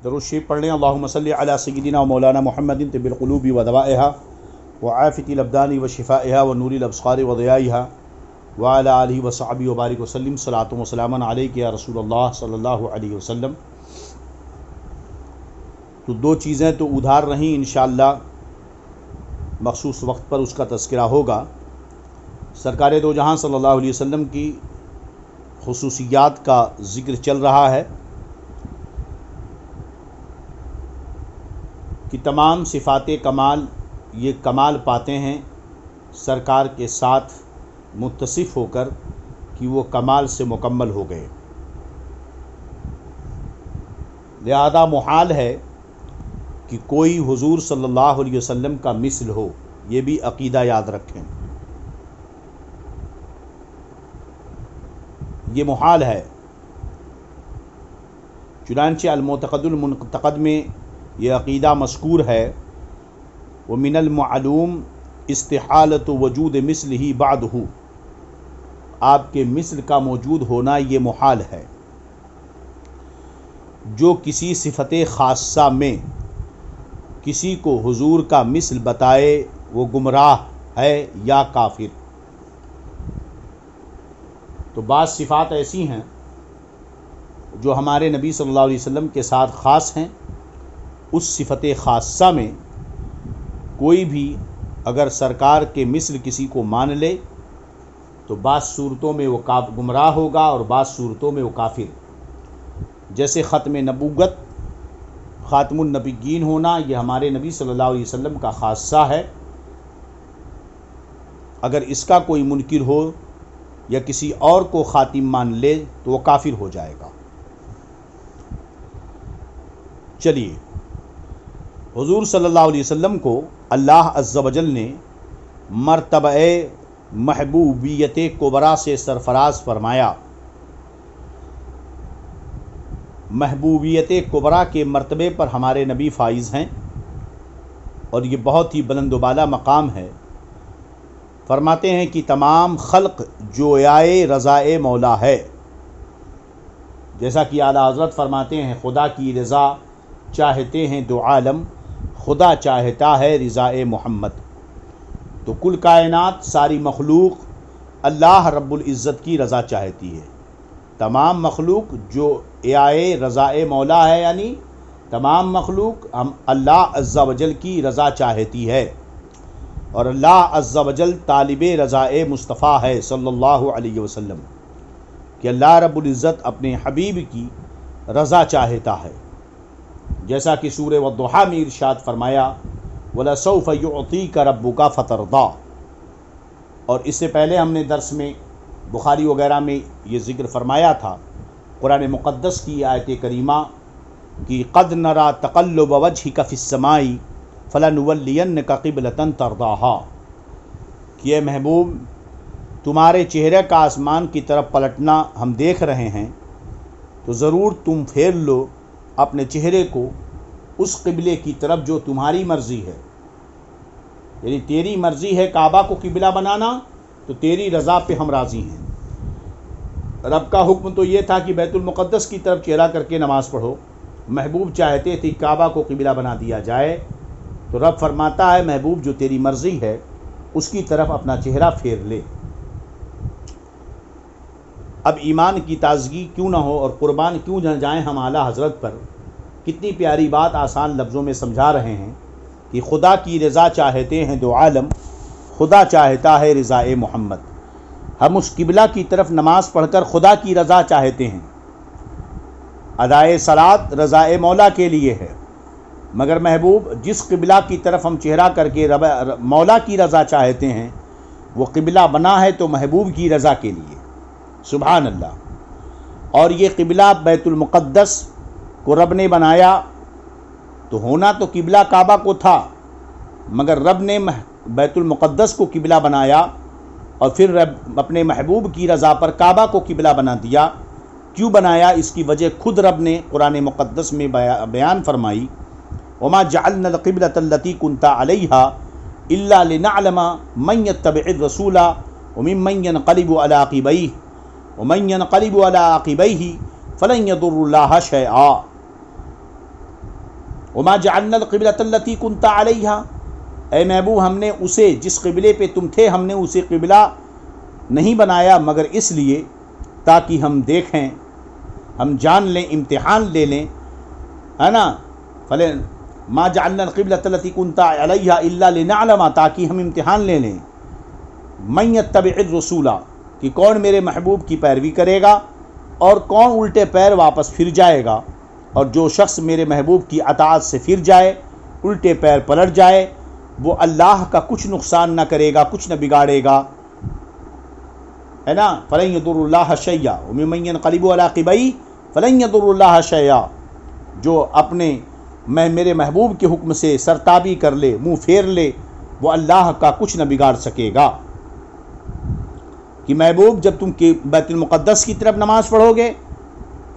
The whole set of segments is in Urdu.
درود شریف پڑھ لیں۔ اللہم صلی علی سیدنا و مولانا محمد طب القلوب و دوائها وعافیۃ الابدان و شفائها و نور الابصار و ضیائها وعلی آلہ و صحبہ وبارک وسلم۔ صلاۃ و سلام علیک یا رسول اللہ صلی اللہ علیہ وسلم۔ تو دو چیزیں تو ادھار رہیں، انشاءاللہ مخصوص وقت پر اس کا تذکرہ ہوگا۔ سرکار دو جہاں صلی اللہ علیہ وسلم کی خصوصیات کا ذکر چل رہا ہے کہ تمام صفات کمال یہ کمال پاتے ہیں سرکار کے ساتھ متصف ہو کر کہ وہ کمال سے مکمل ہو گئے، لہذا محال ہے کہ کوئی حضور صلی اللہ علیہ وسلم کا مثل ہو، یہ بھی عقیدہ یاد رکھیں، یہ محال ہے۔ چنانچہ المعتقد المنتقد میں یہ عقیدہ مذکور ہے، وَمِنَ الْمَعْلُومِ اسْتِحَالَةُ وُجُودِ مِثْلِهِ بَعْدَهُ، آپ کے مثل کا موجود ہونا یہ محال ہے۔ جو کسی صفت خاصہ میں کسی کو حضور کا مثل بتائے وہ گمراہ ہے یا کافر۔ تو بعض صفات ایسی ہیں جو ہمارے نبی صلی اللہ علیہ وسلم کے ساتھ خاص ہیں، اس صفت خاصہ میں کوئی بھی اگر سرکار کے مثل کسی کو مان لے تو بعض صورتوں میں وہ گمراہ ہوگا اور بعض صورتوں میں وہ کافر۔ جیسے ختم نبوت، خاتم النبیین ہونا، یہ ہمارے نبی صلی اللہ علیہ وسلم کا خاصہ ہے، اگر اس کا کوئی منکر ہو یا کسی اور کو خاتم مان لے تو وہ کافر ہو جائے گا۔ چلیے، حضور صلی اللہ علیہ وسلم کو اللہ عز و جل نے مرتبہ محبوبیت کبریٰ سے سرفراز فرمایا۔ محبوبیت کبریٰ کے مرتبے پر ہمارے نبی فائز ہیں اور یہ بہت ہی بلند و بالا مقام ہے۔ فرماتے ہیں کہ تمام خلق جویائے رضائے مولا ہے، جیسا کہ اعلیٰ حضرت فرماتے ہیں خدا کی رضا چاہتے ہیں دو عالم، خدا چاہتا ہے رضائے محمد۔ تو کل کائنات ساری مخلوق اللہ رب العزت کی رضا چاہتی ہے۔ تمام مخلوق جو آئے رضائے مولا ہے، یعنی تمام مخلوق ہم اللہ عز و جل کی رضا چاہتی ہے، اور اللہ عز و جل طالب رضائے مصطفیٰ ہے صلی اللہ علیہ وسلم، کہ اللہ رب العزت اپنے حبیب کی رضا چاہتا ہے، جیسا کہ سورہ والضحیٰ میں ارشاد فرمایا وَلَسَوْفَ يُعْطِيكَ رَبُّكَ فَتَرْضَىٰ۔ اور اس سے پہلے ہم نے درس میں بخاری وغیرہ میں یہ ذکر فرمایا تھا، قرآن مقدس کی آیت کریمہ کہ قَدْ نَرَىٰ تَقَلُّبَ وَجْهِكَ فِي السَّمَاءِ فَلَنُوَلِّيَنَّكَ قِبْلَةً تَرْضَاهَا، کہ اے محبوب تمہارے چہرے کا آسمان کی طرف پلٹنا ہم دیکھ رہے ہیں، تو ضرور تم پھیر لو اپنے چہرے کو اس قبلے کی طرف جو تمہاری مرضی ہے، یعنی تیری مرضی ہے کعبہ کو قبلہ بنانا تو تیری رضا پہ ہم راضی ہیں۔ رب کا حکم تو یہ تھا کہ بیت المقدس کی طرف چہرہ کر کے نماز پڑھو، محبوب چاہتے تھے کعبہ کو قبلہ بنا دیا جائے، تو رب فرماتا ہے محبوب جو تیری مرضی ہے اس کی طرف اپنا چہرہ پھیر لے۔ اب ایمان کی تازگی کیوں نہ ہو اور قربان کیوں نہ جائیں ہم اعلیٰ حضرت پر، کتنی پیاری بات آسان لفظوں میں سمجھا رہے ہیں کہ خدا کی رضا چاہتے ہیں دو عالم، خدا چاہتا ہے رضائے محمد۔ ہم اس قبلہ کی طرف نماز پڑھ کر خدا کی رضا چاہتے ہیں، ادائے صلاۃ رضائے مولا کے لیے ہے، مگر محبوب جس قبلہ کی طرف ہم چہرہ کر کے مولا کی رضا چاہتے ہیں وہ قبلہ بنا ہے تو محبوب کی رضا کے لیے، سبحان اللہ۔ اور یہ قبلہ بیت المقدس کو رب نے بنایا تو ہونا تو قبلہ کعبہ کو تھا، مگر رب نے بیت المقدس کو قبلہ بنایا اور پھر رب اپنے محبوب کی رضا پر کعبہ کو قبلہ بنا دیا۔ کیوں بنایا؟ اس کی وجہ خود رب نے قرآن مقدس میں بیان فرمائی، وَمَا جَعَلْنَا الْقِبْلَةَ الَّتِي كُنْتَ عَلَيْهَا إِلَّا لِنَعْلَمَ مَنْ يَتَّبِعِ الرَّسُولَ وَمِمَّنْ يَنْقَلِبُ عَلَىٰ عَقِبَيْهِ وَمَنْ يَنْقَلِبُ عَلَىٰ عَقِبَيْهِ فَلَنْ يَضُرَّ اللَّهَ شَيْئًا۔ وما جعلنا القبلۃ التی کنت علیہا، اے محبوب ہم نے اسے جس قبلے پہ تم تھے ہم نے اسے قبلہ نہیں بنایا مگر اس لیے تاکہ ہم دیکھیں، ہم جان لیں، امتحان لے لیں، ہے نا. ما جعلنا القبلۃ التی کنت علیہا الا لنعلم، تاکہ ہم امتحان لے لیں، من یتبع الرسول، کہ کون میرے محبوب کی پیروی کرے گا اور کون الٹے پیر واپس پھر جائے گا، اور جو شخص میرے محبوب کی اطاعت سے پھر جائے، الٹے پیر پلٹ جائے، وہ اللہ کا کچھ نقصان نہ کرے گا، کچھ نہ بگاڑے گا، ہے نا. فلن یضر اللہ شیئا ومن ینقلب علی عقبیہ فلن یضر اللہ شیئا، جو اپنے میرے محبوب کے حکم سے سرتابی کر لے، منہ پھیر لے، وہ اللہ کا کچھ نہ بگاڑ سکے گا. کہ محبوب جب تم بیت المقدس کی طرف نماز پڑھو گے،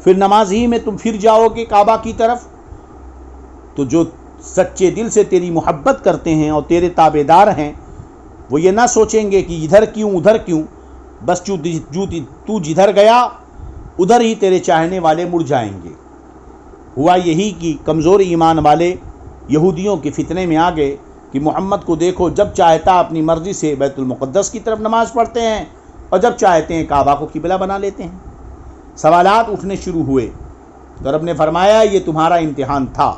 پھر نماز ہی میں تم پھر جاؤ گے کعبہ کی طرف، تو جو سچے دل سے تیری محبت کرتے ہیں اور تیرے تابع دار ہیں، وہ یہ نہ سوچیں گے کہ ادھر کیوں ادھر کیوں، بس تو جدھر گیا ادھر ہی تیرے چاہنے والے مڑ جائیں گے. ہوا یہی کہ کمزور ایمان والے یہودیوں کے فتنے میں آ گئے کہ محمد کو دیکھو جب چاہتا اپنی مرضی سے بیت المقدس کی طرف نماز پڑھتے ہیں اور جب چاہتے ہیں کعبہ کو قبلہ بنا لیتے ہیں. سوالات اٹھنے شروع ہوئے تو رب نے فرمایا یہ تمہارا امتحان تھا.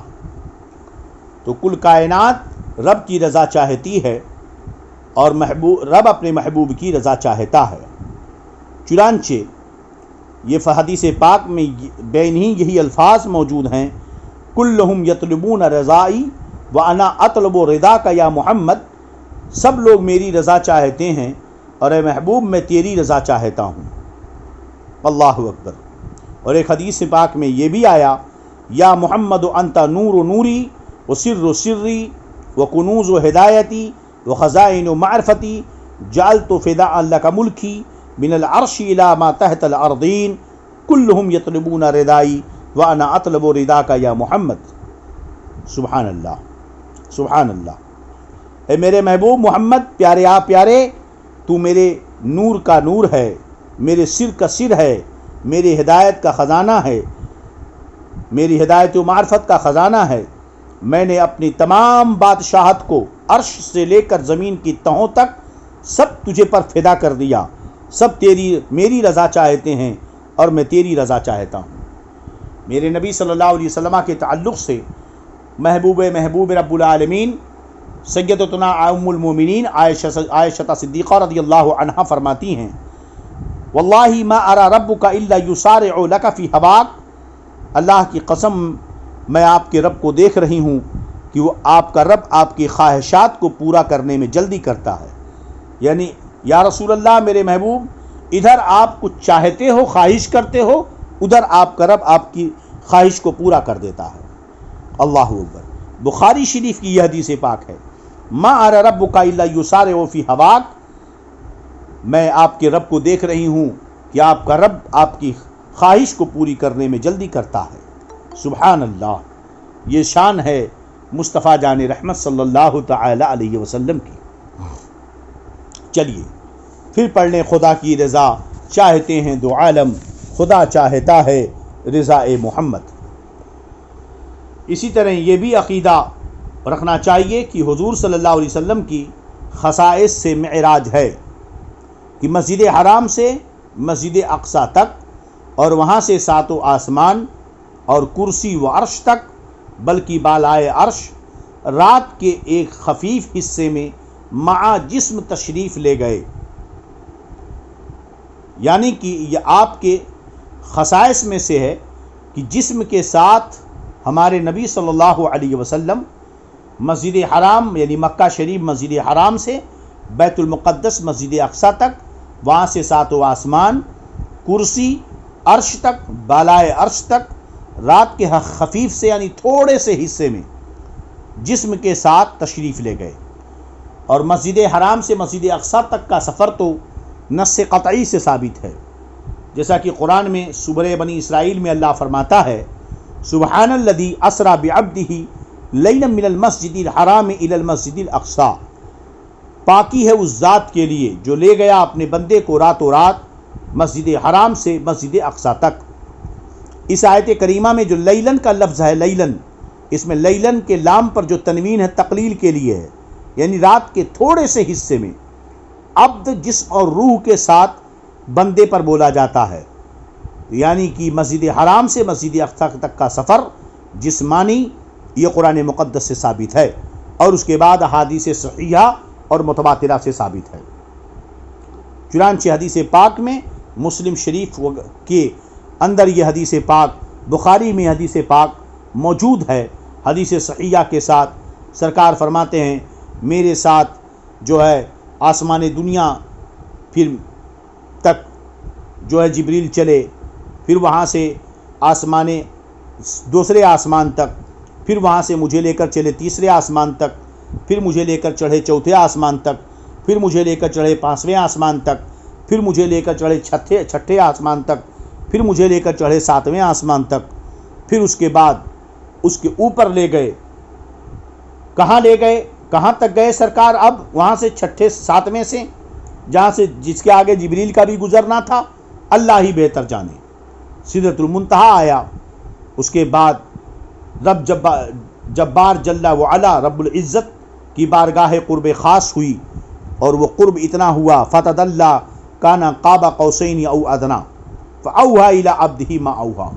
تو کل کائنات رب کی رضا چاہتی ہے اور رب اپنے محبوب کی رضا چاہتا ہے. چنانچہ یہ حدیث پاک میں بین ہی یہی الفاظ موجود ہیں، کلہم یطلبون رضائی وانا اطلب رضاک یا محمد، سب لوگ میری رضا چاہتے ہیں اور اے محبوب میں تیری رضا چاہتا ہوں. اللہ اکبر. اور ایک حدیث پاک میں یہ بھی آیا، یا محمد انت نور نوری وسر سری وکنوز ہدایتی وخزائن معرفتی جعلت فداء لک ملکی من العرش الى ما تحت الارضین کلہم یطلبون ردائی وانا اطلب رداک یا محمد. سبحان اللہ سبحان اللہ. اے میرے محبوب محمد، پیارے آپ پیارے، تو میرے نور کا نور ہے، میرے سر کا سر ہے، میری ہدایت کا خزانہ ہے، میری ہدایت و معرفت کا خزانہ ہے. میں نے اپنی تمام بادشاہت کو عرش سے لے کر زمین کی تہوں تک سب تجھے پر فدا کر دیا. سب میری رضا چاہتے ہیں اور میں تیری رضا چاہتا ہوں. میرے نبی صلی اللہ علیہ وسلم کے تعلق سے محبوب رب العالمین سیدتنا ام المومنین عائشہ صدیقہ رضی اللہ عنہا فرماتی ہیں، واللہ ما ارى ربک الا یسارع لک فی ہواک، اللہ کی قسم میں آپ کے رب کو دیکھ رہی ہوں کہ وہ آپ کا رب آپ کی خواہشات کو پورا کرنے میں جلدی کرتا ہے. یعنی یا رسول اللہ میرے محبوب، ادھر آپ کچھ چاہتے ہو، خواہش کرتے ہو، ادھر آپ کا رب آپ کی خواہش کو پورا کر دیتا ہے. اللہ اکبر. بخاری شریف کی یہ حدیث پاک ہے، ما ارى ربک الا یسارع فی ہواک، میں آپ کے رب کو دیکھ رہی ہوں کہ آپ کا رب آپ کی خواہش کو پوری کرنے میں جلدی کرتا ہے. سبحان اللہ. یہ شان ہے مصطفیٰ جان رحمت صلی اللہ تعالی علیہ وسلم کی. چلیے پھر پڑھ لیں، خدا کی رضا چاہتے ہیں دو عالم، خدا چاہتا ہے رضا محمد. اسی طرح یہ بھی عقیدہ رکھنا چاہیے کہ حضور صلی اللہ علیہ وسلم کی خصائص سے معراج ہے کہ مسجد حرام سے مسجد اقصی تک اور وہاں سے ساتوں آسمان اور کرسی و عرش تک، بلکہ بالائے عرش رات کے ایک خفیف حصے میں مع جسم تشریف لے گئے. یعنی کہ یہ آپ کے خصائص میں سے ہے کہ جسم کے ساتھ ہمارے نبی صلی اللہ علیہ وسلم مسجد حرام یعنی مکہ شریف مسجد حرام سے بیت المقدس مسجد اقصی تک، وہاں سے ساتوں آسمان، کرسی، عرش تک، بالائے عرش تک رات کے خفیف سے یعنی تھوڑے سے حصے میں جسم کے ساتھ تشریف لے گئے. اور مسجد حرام سے مسجد اقصی تک کا سفر تو نص قطعی سے ثابت ہے، جیسا کہ قرآن میں سورہ بنی اسرائیل میں اللہ فرماتا ہے، سبحان الذی اسری بعبدہ لیلا من المسجد الحرام الی المسجد الاقصی، پاکی ہے اس ذات کے لیے جو لے گیا اپنے بندے کو راتوں رات مسجد حرام سے مسجد اقصی تک. اس آیت کریمہ میں جو لیلن کا لفظ ہے، لیلن اس میں لیلن کے لام پر جو تنوین ہے تقلیل کے لیے ہے، یعنی رات کے تھوڑے سے حصے میں عبد جسم اور روح کے ساتھ بندے پر بولا جاتا ہے، یعنی کہ مسجد حرام سے مسجد اقصی تک کا سفر جسمانی یہ قرآن مقدس سے ثابت ہے، اور اس کے بعد احادیث صحیحہ اور متواترہ سے ثابت ہے۔ چنانچہ حدیث پاک میں مسلم شریف کے اندر یہ حدیث پاک، بخاری میں حدیث پاک موجود ہے، حدیث صحیحہ کے ساتھ سرکار فرماتے ہیں میرے ساتھ جو ہے آسمان دنیا پھر تک جو ہے جبریل چلے، پھر وہاں سے دوسرے آسمان تک، پھر وہاں سے مجھے لے کر چلے تیسرے آسمان تک، پھر مجھے لے کر چڑھے چوتھے آسمان تک، پھر مجھے لے کر چڑھے 5ویں آسمان تک، پھر مجھے لے کر چڑھے چھٹے آسمان تک، پھر مجھے لے کر چڑھے 7ویں آسمان تک، پھر اس کے بعد اس کے اوپر لے گئے۔ کہاں لے گئے؟ کہاں تک گئے سرکار؟ اب وہاں سے 7ویں سے جہاں سے جس کے آگے جبریل کا بھی گزرنا تھا، اللہ ہی بہتر جانے، سدرۃ المنتہا آیا۔ اس کے بعد رب جبار جل وعلا رب العزت کی بارگاہ قرب خاص ہوئی، اور وہ قرب اتنا ہوا فتدلی کان قاب قوسین او ادنی فاوحی الی عبدہ ما اوحی،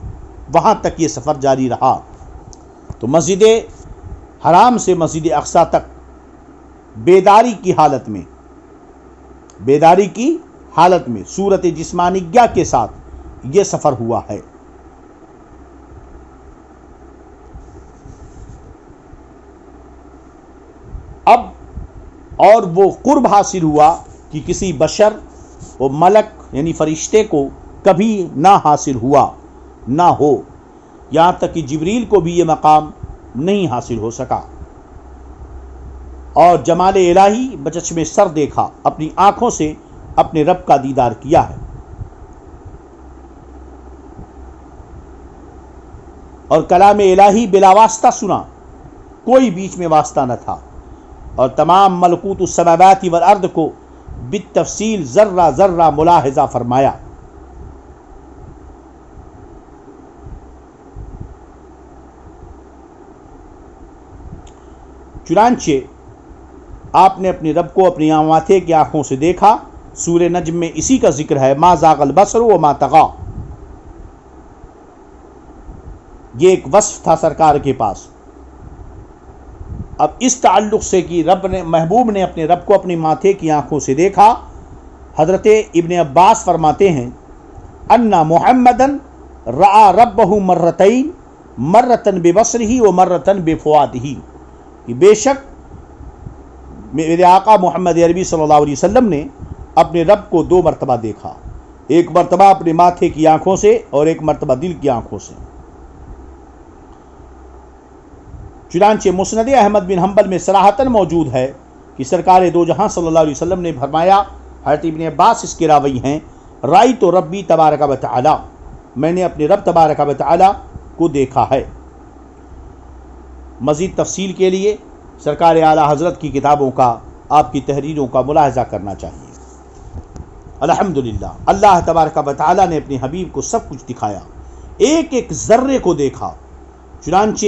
وہاں تک یہ سفر جاری رہا۔ تو مسجد حرام سے مسجد اقصی تک بیداری کی حالت میں صورت جسمانیہ کے ساتھ یہ سفر ہوا ہے۔ اب اور وہ قرب حاصل ہوا کہ کسی بشر و ملک یعنی فرشتے کو کبھی نہ حاصل ہوا نہ ہو، یہاں تک کہ جبریل کو بھی یہ مقام نہیں حاصل ہو سکا، اور جمال الہی بچشم سر دیکھا، اپنی آنکھوں سے اپنے رب کا دیدار کیا ہے، اور کلام الہی بلا واسطہ سنا، کوئی بیچ میں واسطہ نہ تھا، اور تمام ملکوت السماوات والارض کو بالتفصیل ذرہ ذرہ ملاحظہ فرمایا۔ چنانچہ آپ نے اپنے رب کو اپنی ماتھے کی آنکھوں سے دیکھا۔ سورہ نجم میں اسی کا ذکر ہے، ما زاغ البصر وما طغی، یہ ایک وصف تھا سرکار کے پاس۔ اب اس تعلق سے کہ محبوب نے اپنے رب کو اپنی ماتھے کی آنکھوں سے دیکھا، حضرت ابن عباس فرماتے ہیں ان محمدن رأى ربہ مرتین، مرتن ببصرہ و مرتن بفؤادہ، کہ بے شک میرے آقا محمد عربی صلی اللہ علیہ وسلم نے اپنے رب کو 2 مرتبہ دیکھا، ایک مرتبہ اپنے ماتھے کی آنکھوں سے اور ایک مرتبہ دل کی آنکھوں سے۔ چنانچہ مسند احمد بن حنبل میں صراحتاً موجود ہے کہ سرکار دو جہاں صلی اللہ علیہ وسلم نے فرمایا، حضرت ابن عباس اس کے راوی ہیں، رأیت ربی تبارک و تعالی، میں نے اپنے رب تبارک و تعالی کو دیکھا ہے۔ مزید تفصیل کے لیے سرکار اعلیٰ حضرت کی کتابوں کا، آپ کی تحریروں کا ملاحظہ کرنا چاہیے۔ الحمدللہ اللہ تبارک و تعالی نے اپنے حبیب کو سب کچھ دکھایا، ایک ایک ذرے کو دیکھا۔ چنانچہ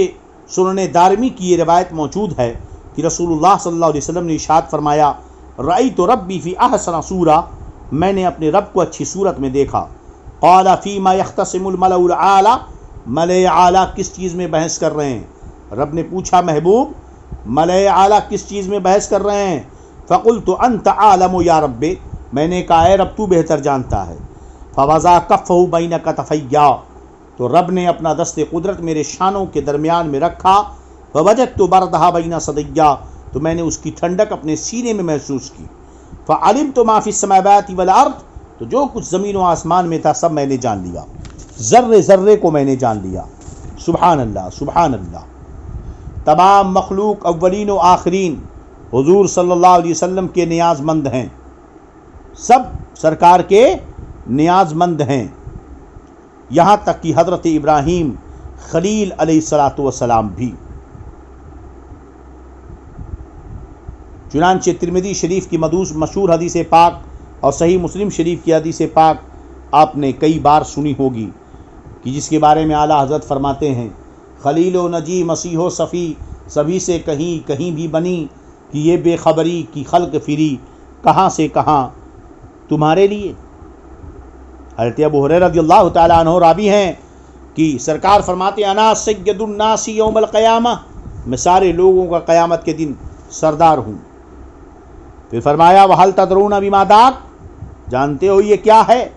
سنن دارمی کی یہ روایت موجود ہے کہ رسول اللہ صلی اللہ علیہ وسلم نے ارشاد فرمایا، رأیت ربی فی احسن صورہ، میں نے اپنے رب کو اچھی صورت میں دیکھا۔ قال فیما یختصم الملأ الاعلی، ملأ اعلیٰ کس چیز میں بحث کر رہے ہیں؟ رب نے پوچھا محبوب ملأ اعلیٰ کس چیز میں بحث کر رہے ہیں؟ فقلت انت عالم یا رب، میں نے کہا اے رب تو بہتر جانتا ہے۔ فوضع کفہ بین کتفیا، تو رب نے اپنا دست قدرت میرے شانوں کے درمیان میں رکھا۔ فوجدت بردھا بین صدیا، تو میں نے اس کی ٹھنڈک اپنے سینے میں محسوس کی۔ فعلمت ما فی السماوات والارض، تو جو کچھ زمین و آسمان میں تھا سب میں نے جان لیا، ذرے ذرے کو میں نے جان لیا۔ سبحان اللہ سبحان اللہ۔ تمام مخلوق اولین و آخرین حضور صلی اللہ علیہ وسلم کے نیاز مند ہیں، سب سرکار کے نیاز مند ہیں، یہاں تک کہ حضرت ابراہیم خلیل علیہ الصلاۃ والسلام بھی۔ چنانچہ ترمذی شریف کی مشہور حدیث پاک اور صحیح مسلم شریف کی حدیث پاک آپ نے کئی بار سنی ہوگی، کہ جس کے بارے میں اعلیٰ حضرت فرماتے ہیں خلیل و نجی مسیح و صفی سبھی سے کہیں کہیں بھی بنی کہ یہ بے خبری کی خلق فری کہاں سے کہاں تمہارے لیے۔ حضرت ابو ہریرہ رضی اللہ تعالیٰ عنہ راوی ہیں کہ سرکار فرماتے ہیں انا سید الناس یوم القیامہ، میں سارے لوگوں کا قیامت کے دن سردار ہوں۔ پھر فرمایا وَهَلْ تَدْرُونَ بِمَا ذَاكَ، جانتے ہو یہ کیا ہے؟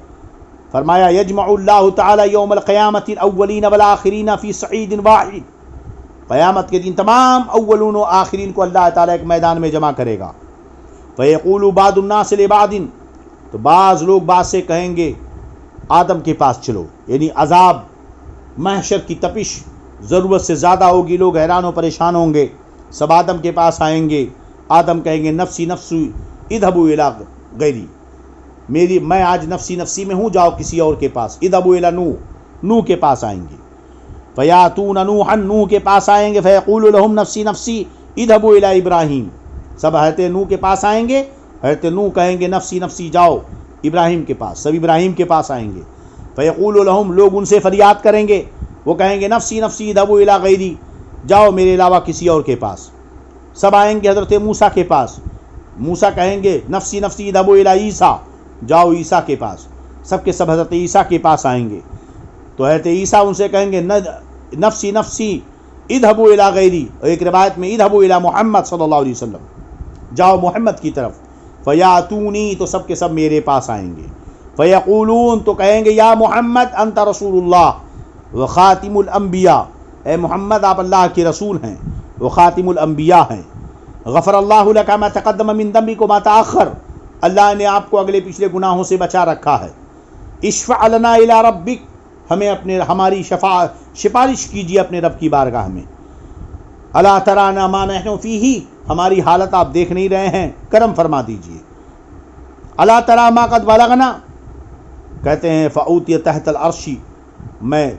فرمایا یجمع اللہ تعالی یوم القیامت الاولین والآخرین فی صعید واحد، قیامت کے دن تمام اولون و آخرین کو اللہ تعالیٰ ایک میدان میں جمع کرے گا۔ فیقول بعض الناس لبعض، تو بعض لوگ بعض سے کہیں گے آدم کے پاس چلو، یعنی عذاب محشر کی تپش ضرورت سے زیادہ ہوگی، لوگ حیران و پریشان ہوں گے، سب آدم کے پاس آئیں گے۔ آدم کہیں گے نفسی نفسی اذهبوا الی غیری، میں آج نفسی نفسی میں ہوں، جاؤ کسی اور کے پاس۔ اذهبوا الی نوح کے پاس آئیں گے۔ فیاتون نوحا، نوح کے پاس آئیں گے، فیقول لهم نفسی نفسی اذهبوا الی ابراہیم، سب حضرت نوح کے پاس آئیں گے، حضرت نوح کہیں گے نفسی نفسی جاؤ ابراہیم کے پاس، سب ابراہیم کے پاس آئیں گے۔ فیقول لهم، لوگ ان سے فریاد کریں گے، وہ کہیں گے نفسی نفسی اذهبوا الی غیری، جاؤ میرے علاوہ کسی اور کے پاس۔ سب آئیں گے حضرت موسیٰ کے پاس، موسیٰ کہیں گے نفسی نفسی اذهبوا الی عیسیٰ، جاؤ عیسیٰ کے پاس۔ سب کے سب حضرت عیسیٰ کے پاس آئیں گے، تو حضرت عیسیٰ ان سے کہیں گے نفسی نفسی اذهبوا الی غیری، اور ایک روایت میں اذهبوا الی محمد صلی اللہ علیہ وسلم، جاؤ محمد کی طرف۔ فیاتونی، تو سب کے سب میرے پاس آئیں گے۔ فیقولون، تو کہیں گے یا محمد انت رسول اللہ و خاتم الانبیاء، اے محمد آپ اللہ کے رسول ہیں، وہ خاتم الانبیاء ہیں۔ غفر اللہ لک ما تقدم من ذنبک وما تاخر، اللہ نے آپ کو اگلے پچھلے گناہوں سے بچا رکھا ہے۔ اشفع لنا الی ربک، ہمیں ہماری سفارش کیجیے اپنے رب کی بارگاہ میں۔ الا ترانا ما نحن فیہ، ہماری حالت آپ دیکھ نہیں رہے ہیں، کرم فرما دیجیے۔ الا ترا ما قد بلغنا، کہتے ہیں فاوتی تحت العرش، میں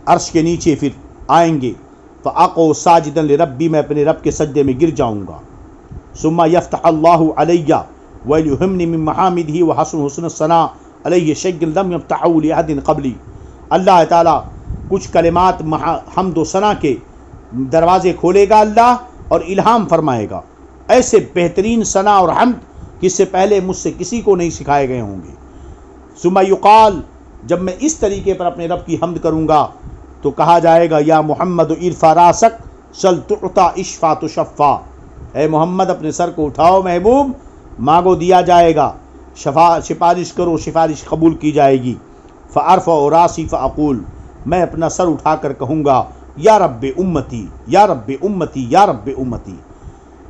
عرش کے نیچے پھر آئیں گے، فاقو ساجدا لربی، میں اپنے رب کے سجدے میں گر جاؤں گا۔ ثم یفتح اللہ علی ویلہمنی من محامدہ وحسن الثناء علیہ شیء لم یفتحوا لأحد قبلی، اللہ تعالیٰ کچھ کلمات حمد و ثنا کے دروازے کھولے گا اللہ، اور الہام فرمائے گا ایسے بہترین ثنا اور حمد کہ اس سے پہلے مجھ سے کسی کو نہیں سکھائے گئے ہوں گے۔ ثم یقال، جب میں اس طریقے پر اپنے رب کی حمد کروں گا تو کہا جائے گا یا محمد ارفع راسک سل تعطا اشفع تشفع، اے محمد اپنے سر کو اٹھاؤ محبوب، مانگو دیا جائے گا، سفارش کرو سفارش قبول کی جائے گی۔ فارفع راسی فاقول، میں اپنا سر اٹھا کر کہوں گا یا رب امتی یا رب امتی یا رب امتی،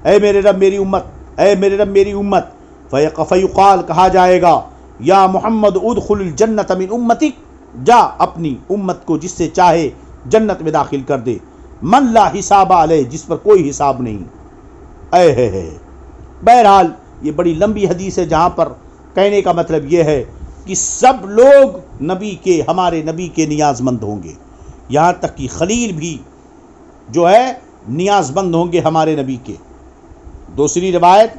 اے میرے رب میری امت، اے میرے رب میری امت۔ فیقال، کہا جائے گا یا محمد ادخل الجنت من امتک، جا اپنی امت کو جس سے چاہے جنت میں داخل کر دے، من لا حساب علیہ، جس پر کوئی حساب نہیں۔ اے ہے بہرحال یہ بڑی لمبی حدیث ہے، جہاں پر کہنے کا مطلب یہ ہے کہ سب لوگ نبی کے، ہمارے نبی کے نیاز مند ہوں گے، یہاں تک کہ خلیل بھی جو ہے نیاز مند ہوں گے ہمارے نبی کے۔ دوسری روایت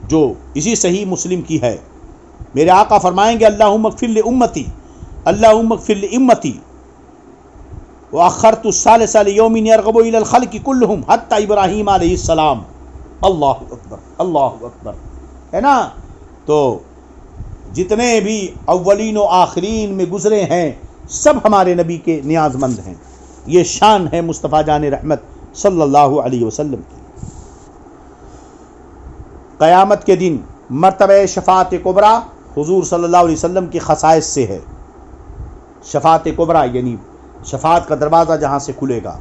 جو اسی صحیح مسلم کی ہے، میرے آقا فرمائیں گے اللہم اغفر لامتی، اللہم اغفر لامتی واخرت الثالث لیوم یرغب الی الخلق کلہم حتی ابراہیم علیہ السلام۔ اللہ اکبر اللہ اکبر، ہے نا؟ تو جتنے بھی اولین و آخرین میں گزرے ہیں سب ہمارے نبی کے نیاز مند ہیں، یہ شان ہے مصطفیٰ جان رحمت صلی اللہ علیہ وسلم کی۔ قیامت کے دن مرتبہ شفاعت کبریٰ حضور صلی اللہ علیہ وسلم کی خصائص سے ہے۔ شفاعت کبریٰ یعنی شفاعت کا دروازہ جہاں سے کھلے گا،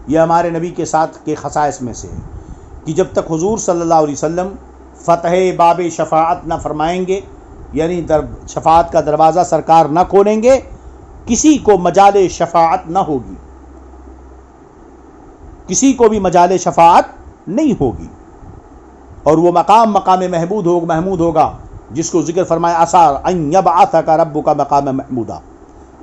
یہ ہمارے نبی کے ساتھ کے خصائص میں سے ہے کہ جب تک حضور صلی اللہ علیہ وسلم فتح باب شفاعت نہ فرمائیں گے، یعنی شفاعت کا دروازہ سرکار نہ کھولیں گے، کسی کو مجال شفاعت نہ ہوگی، کسی کو بھی مجال شفاعت نہیں ہوگی، اور وہ مقام محمود ہوگا جس کو ذکر فرمایا آثار ان یبعثک ربک مقام محمودا،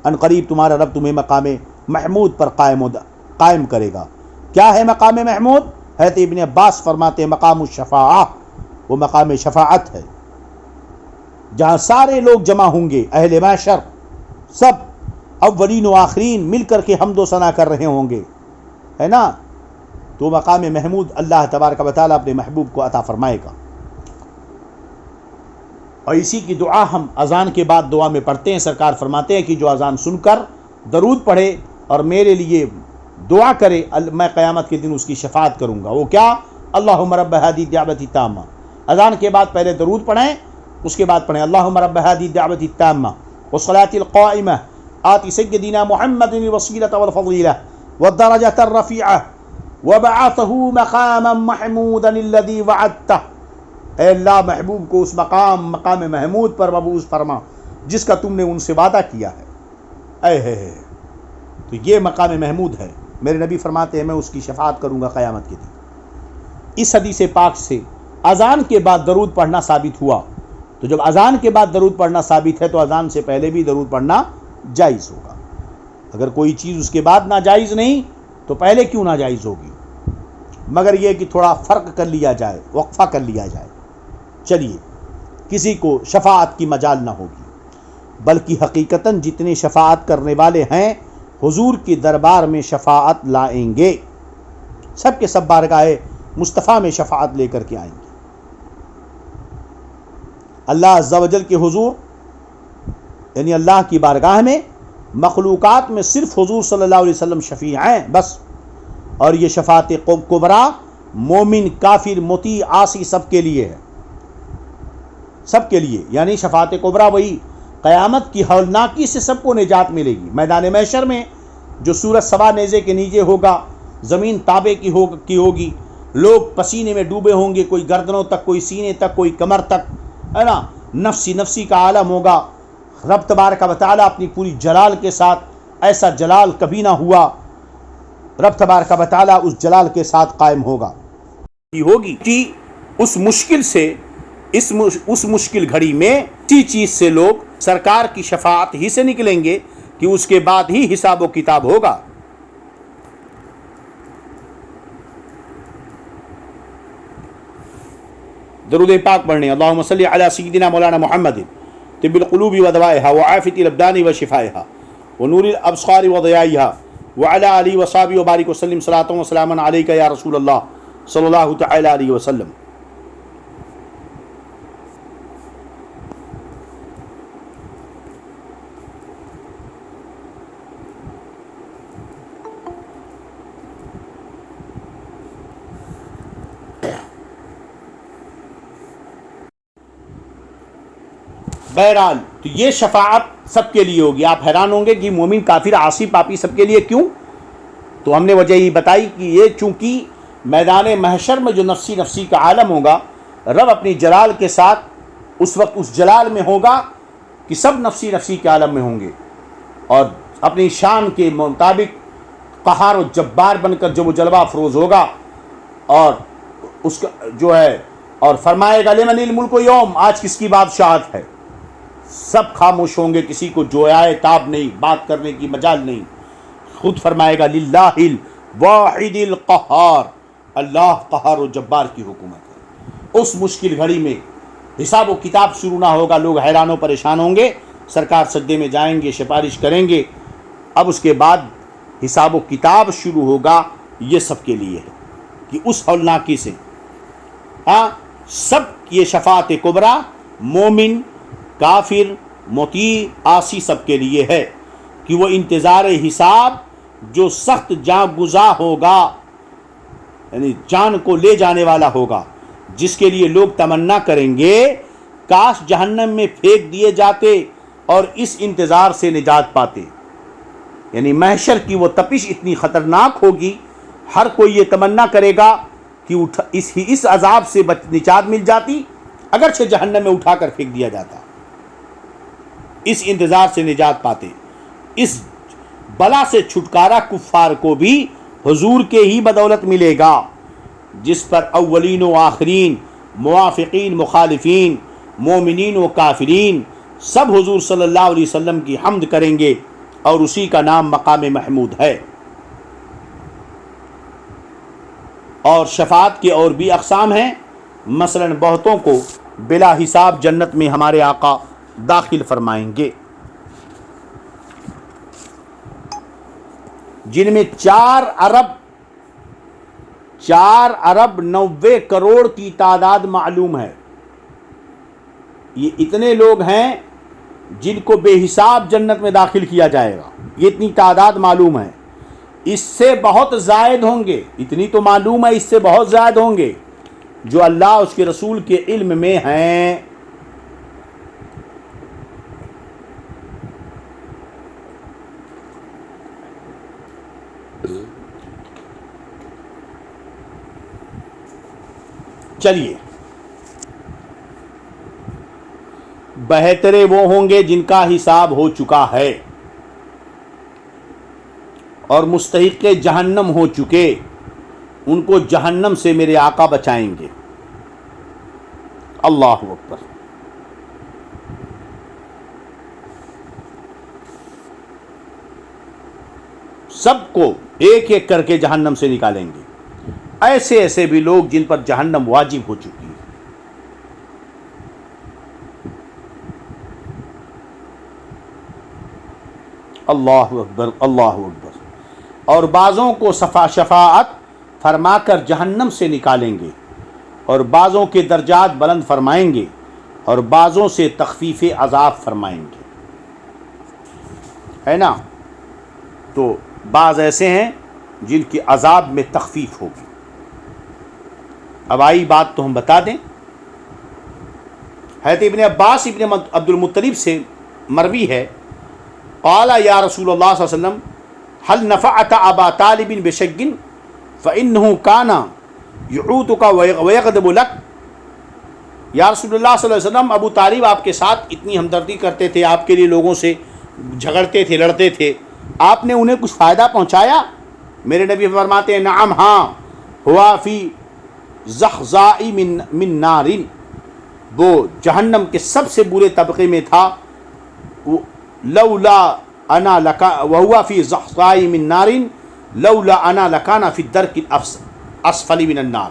ان قریب تمہارا رب تمہیں مقام محمود پر قائم کرے گا۔ کیا ہے مقام محمود؟ حضرت ابن عباس فرماتے ہیں مقام الشفاعہ، وہ مقام شفاعت ہے جہاں سارے لوگ جمع ہوں گے، اہل محشر سب اولین و آخرین مل کر کے حمد و ثنا کر رہے ہوں گے، ہے نا، تو مقام محمود اللہ تبارک و تعالیٰ اپنے محبوب کو عطا فرمائے گا۔ اور اسی کی دعا ہم اذان کے بعد دعا میں پڑھتے ہیں۔ سرکار فرماتے ہیں کہ جو اذان سن کر درود پڑھے اور میرے لیے دعا کرے، میں قیامت کے دن اس کی شفاعت کروں گا۔ وہ کیا؟ اللہم رب ہذہ الدعوۃ التامہ۔ اذان کے بعد پہلے درود پڑھیں، اس کے بعد پڑھیں اللہم رب ہذہ الدعوۃ التامہ والصلاۃ القائمہ آت سیدنا محمد الوسیلۃ والفضیلہ والدرجۃ الرفیعہ وبعثہ مقاما محمودا الذی وعدتہ۔ اے اللہ محبوب کو اس مقام محمود پر مبعوث فرما جس کا تم نے ان سے وعدہ کیا ہے۔ تو یہ مقام محمود ہے۔ میرے نبی فرماتے ہیں میں اس کی شفاعت کروں گا قیامت کے دن۔ اس حدیث پاک سے اذان کے بعد درود پڑھنا ثابت ہوا، تو جب اذان کے بعد درود پڑھنا ثابت ہے تو اذان سے پہلے بھی درود پڑھنا جائز ہوگا۔ اگر کوئی چیز اس کے بعد ناجائز نہیں تو پہلے کیوں ناجائز ہوگی؟ مگر یہ کہ تھوڑا فرق کر لیا جائے، وقفہ کر لیا جائے۔ چلیے، کسی کو شفاعت کی مجال نہ ہوگی، بلکہ حقیقتاً جتنے شفاعت کرنے والے ہیں حضور کے دربار میں شفاعت لائیں گے، سب کے سب بارگاہ مصطفیٰ میں شفاعت لے کر کے آئیں گے۔ اللہ عز و جل کے حضور یعنی اللہ کی بارگاہ میں مخلوقات میں صرف حضور صلی اللہ علیہ وسلم شفیع ہیں بس، اور یہ شفاعت کبریٰ مومن، کافر، مطیع، عاصی سب کے لیے ہے، سب کے لیے۔ یعنی شفاعت کبریٰ وہی قیامت کی ہولناکی سے سب کو نجات ملے گی۔ میدان محشر میں جو سورج سوا نیزے کے نیچے ہوگا، زمین تابے کی ہوگی، لوگ پسینے میں ڈوبے ہوں گے، کوئی گردنوں تک، کوئی سینے تک، کوئی کمر تک، ہے نا، نفسی نفسی کا عالم ہوگا۔ رب تبارک و تعالیٰ اپنی پوری جلال کے ساتھ، ایسا جلال کبھی نہ ہوا، رب تبارک و تعالیٰ اس جلال کے ساتھ قائم ہوگا ہوگی کہ اس مشکل سے اس مشکل گھڑی میں اسی چیز سے لوگ سرکار کی شفاعت ہی سے نکلیں گے کہ اس کے بعد ہی حساب و کتاب ہوگا۔ درود پاک پڑھنے اللہم صلی علی سیدنا مولانا محمد طب القلوب و دوائها وعافیت الابدان و شفائها ونور الابصار و ضیائها وعلی آلہ و صحبہ وبارک وسلم صلاۃ و سلام علیک یا رسول اللہ صلی اللہ تعالی علیہ وسلم۔ بہرحال تو یہ شفاعت سب کے لیے ہوگی۔ آپ حیران ہوں گے کہ مومن، کافر، عاصی، پاپی سب کے لیے کیوں؟ تو ہم نے وجہ یہ بتائی کہ یہ چونکہ میدان محشر میں جو نفسی نفسی کا عالم ہوگا، رب اپنی جلال کے ساتھ اس وقت اس جلال میں ہوگا کہ سب نفسی نفسی کے عالم میں ہوں گے، اور اپنی شان کے مطابق قہار و جبار بن کر جو وہ جلوہ افروز ہوگا، اور اس کا جو ہے اور فرمائے گا لمن الملک یوم، آج کس کی بادشاہت ہے؟ سب خاموش ہوں گے، کسی کو جو آئے تاب نہیں، بات کرنے کی مجال نہیں۔ خود فرمائے گا للہ الواحد القہار، اللہ قہار و جبار کی حکومت ہے۔ اس مشکل گھڑی میں حساب و کتاب شروع نہ ہوگا، لوگ حیران و پریشان ہوں گے، سرکار سجدے میں جائیں گے، سفارش کریں گے، اب اس کے بعد حساب و کتاب شروع ہوگا۔ یہ سب کے لیے ہے کہ اس ہولناکی سے سب یہ شفاعت کبریٰ مومن، کافر، مطیع، عاصی سب کے لیے ہے کہ وہ انتظار حساب جو سخت جاں گزا ہوگا، یعنی جان کو لے جانے والا ہوگا، جس کے لیے لوگ تمنا کریں گے کاش جہنم میں پھینک دیے جاتے اور اس انتظار سے نجات پاتے۔ یعنی محشر کی وہ تپش اتنی خطرناک ہوگی، ہر کوئی یہ تمنا کرے گا کہ اس عذاب سے نجات مل جاتی، اگرچہ جہنم میں اٹھا کر پھینک دیا جاتا، اس انتظار سے نجات پاتے۔ اس بلا سے چھٹکارا کفار کو بھی حضور کے ہی بدولت ملے گا، جس پر اولین و آخرین، موافقین، مخالفین، مومنین و کافرین سب حضور صلی اللہ علیہ وسلم کی حمد کریں گے، اور اسی کا نام مقام محمود ہے۔ اور شفاعت کے اور بھی اقسام ہیں، مثلا بہتوں کو بلا حساب جنت میں ہمارے آقا داخل فرمائیں گے۔ جن میں 4 ارب 90 کروڑ کی تعداد معلوم ہے۔ یہ اتنے لوگ ہیں جن کو بے حساب جنت میں داخل کیا جائے گا، یہ اتنی تعداد معلوم ہے۔ اس سے بہت زائد ہوں گے، اتنی تو معلوم ہے، اس سے بہت زائد ہوں گے جو اللہ اس کے رسول کے علم میں ہیں۔ چلیے، بہترے وہ ہوں گے جن کا حساب ہو چکا ہے اور مستحق جہنم ہو چکے، ان کو جہنم سے میرے آقا بچائیں گے۔ اللہ اکبر۔ سب کو ایک ایک کر کے جہنم سے نکالیں گے۔ ایسے ایسے بھی لوگ جن پر جہنم واجب ہو چکی ہے۔ اللہ اکبر، اللہ اکبر۔ اور بعضوں کو شفاعت فرما کر جہنم سے نکالیں گے، اور بعضوں کے درجات بلند فرمائیں گے، اور بعضوں سے تخفیف عذاب فرمائیں گے، ہے نا؟ تو بعض ایسے ہیں جن کی عذاب میں تخفیف ہوگی۔ اب آئی بات تو ہم بتا دیں، حضرت ابن عباس ابن عبد المطلب سے مروی ہے، قال یا رسول اللہ صلی اللہ علیہ وسلم هل نفعت ابا طالب بشق فانه كان يعوتك ويغضب لك۔ یا رسول اللہ صلی اللہ علیہ وسلم، ابو طالب آپ کے ساتھ اتنی ہمدردی کرتے تھے، آپ کے لیے لوگوں سے جھگڑتے تھے، لڑتے تھے، آپ نے انہیں کچھ فائدہ پہنچایا؟ میرے نبی فرماتے ہیں نعم، ہاں، ہوا فی زخزاء من نار، وہ جہنم کے سب سے برے طبقے میں تھا، لولا انا لکا وہوا فی زخزاء من نار لولا انا لکانا فی الدرک الاسفل من النار۔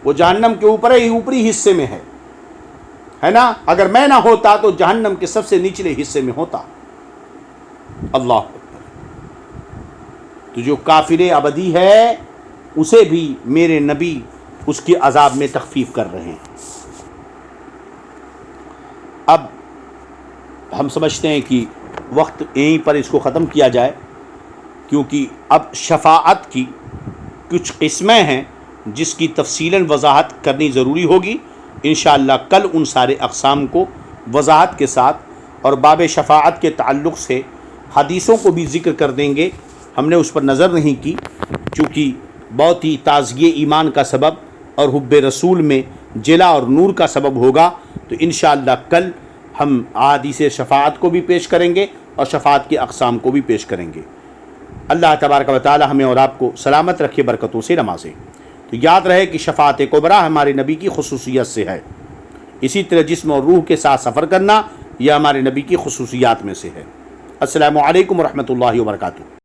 وہ جہنم کے اوپری حصے میں ہے نا، اگر میں نہ ہوتا تو جہنم کے سب سے نچلے حصے میں ہوتا۔ اللہ اکبر۔ تو جو کافر ابدی ہے اسے بھی میرے نبی اس کے عذاب میں تخفیف کر رہے ہیں۔ اب ہم سمجھتے ہیں کہ وقت یہیں پر اس کو ختم کیا جائے، کیونکہ اب شفاعت کی کچھ قسمیں ہیں جس کی تفصیلاً وضاحت کرنی ضروری ہوگی۔ انشاءاللہ کل ان سارے اقسام کو وضاحت کے ساتھ اور باب شفاعت کے تعلق سے حدیثوں کو بھی ذکر کر دیں گے۔ ہم نے اس پر نظر نہیں کی چونکہ بہت ہی تازگی ایمان کا سبب اور حب رسول میں جلا اور نور کا سبب ہوگا۔ تو انشاءاللہ کل ہم احادیث شفاعت کو بھی پیش کریں گے اور شفاعت کے اقسام کو بھی پیش کریں گے۔ اللہ تبارک و تعالی ہمیں اور آپ کو سلامت رکھے، برکتوں سے نوازے۔ تو یاد رہے کہ شفاعت کبریٰ ہمارے نبی کی خصوصیت سے ہے، اسی طرح جسم اور روح کے ساتھ سفر کرنا یہ ہمارے نبی کی خصوصیات میں سے ہے۔ السلام علیکم ورحمۃ اللہ وبرکاتہ۔